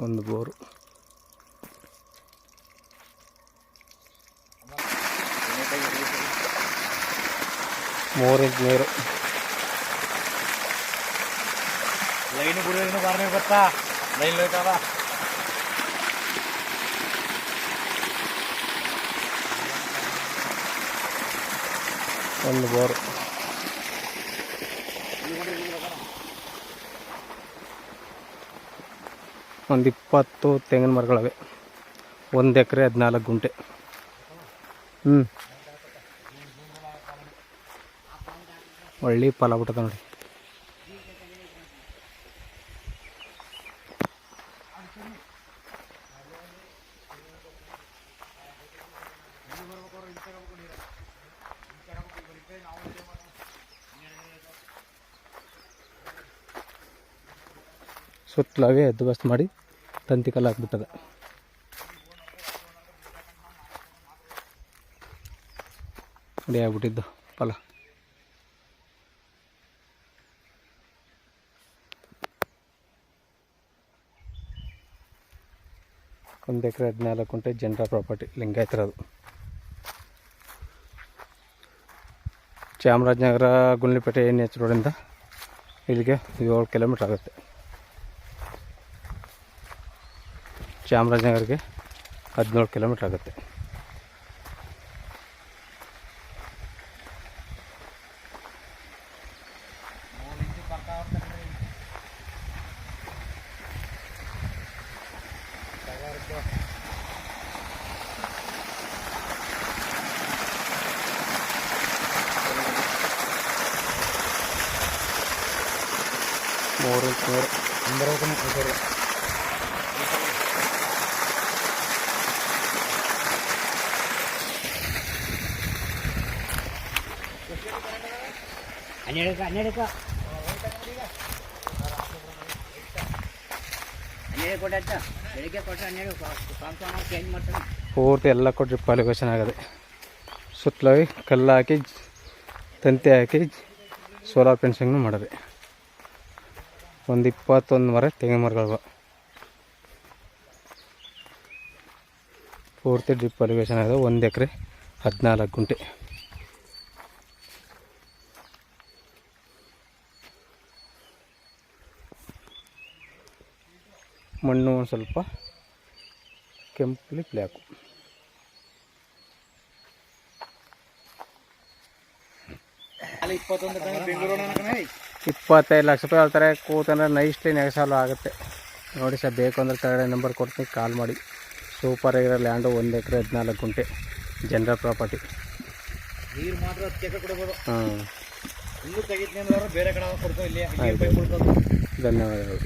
ಒಂದು bore. 3 inch ನೀರು. Line ಬಿಡೋದು ಬಾರ್ನೇ ಗೊತ್ತಾ, ಲೈನ್ ಹೋಯ್ತಲ್ಲ. ಒಂದು ಬೋರು. ಒಂದು 20 ತೆಂಗಿನ ಮರಗಳವೆ. 1 ಎಕರೆ 14 ಗುಂಟೆ. ಒಳ್ಳೆ ಫಲ ಬಿಟ್ಟದ ನೋಡಿ. ಸುತ್ತಲಾಗೆ ಎದ್ದು ಬಸ್ ಮಾಡಿ ತಂತಿ ಕಲ್ಲು ಹಾಕ್ಬಿಟ್ಟದ. ರೆಡಿ ಆಗ್ಬಿಟ್ಟಿದ್ದು ಫಲ. ಒಂದು ಎಕರೆ 14 ಗುಂಟೆ ಜನರ ಪ್ರಾಪರ್ಟಿ, ಲಿಂಗಾಯತರದು. ಚಾಮರಾಜನಗರ ಗುಂಡ್ಲುಪೇಟೆ NH ರೋಡಿಂದ ಇಲ್ಲಿಗೆ 7 ಕಿಲೋಮೀಟ್ರ್ ಆಗುತ್ತೆ. ಚಾಮರಾಜನಗರಿಗೆ 17 ಕಿಲೋಮೀಟ್ರ್ ಆಗುತ್ತೆ. ಪೂರ್ತಿ ಎಲ್ಲ ಕೊಟ್ಟು ಡ್ರಿಪ್ ಅಲಿಗೇಷನ್ ಆಗದೆ. ಸುತ್ತಲಾಗಿ ಕಲ್ಲು ಹಾಕಿ ತಂತಿ ಹಾಕಿ ಸೋಲಾರ್ ಫೆನ್ಸಿಂಗ್ನು ಮಾಡಿದೆ. ಒಂದು 21 ಮರ ತೆಂಗಿನ ಮರಗಳು. ಪೂರ್ತಿ ಡ್ರಿಪ್ ಅಲಿಗೇಷನ್ ಆಗಿದೆ. 1 ಎಕರೆ 14 ಗುಂಟೆ. ಮಣ್ಣು ಒಂದು ಸ್ವಲ್ಪ ಕೆಂಪಲ್ಲಿ ಬ್ಲ್ಯಾಕು. 25 ಲಕ್ಷ ರೂಪಾಯಿ ಹೇಳ್ತಾರೆ. ಕೂತಂದ್ರೆ ನೈಸ್ಲಿ ನೆಗೆಸಲು ಆಗುತ್ತೆ ನೋಡಿ ಸರ್. ಬೇಕು ಅಂದರೆ ಕೆಳಗಡೆ ನಂಬರ್ ಕೊಡ್ತೀನಿ, ಕಾಲ್ ಮಾಡಿ. ಸೂಪರ್ ಆಗಿರೋ ಲ್ಯಾಂಡು, 1 ಎಕರೆ 14 ಗುಂಟೆ ಜನರ ಪ್ರಾಪರ್ಟಿ. ನೀರು ಮಾತ್ರ 10 ಎಕರೆ ಕೊಡ್ಬೋದು. ಹಾಂ, ಇನ್ನೂ ತೆಗಿತೀನಿ ಅಂದ್ರೆ ಬೇರೆ ಕಡೆ ಕೊಡ್ತೀವಿ. ಇಲ್ಲಿ ಧನ್ಯವಾದಗಳು.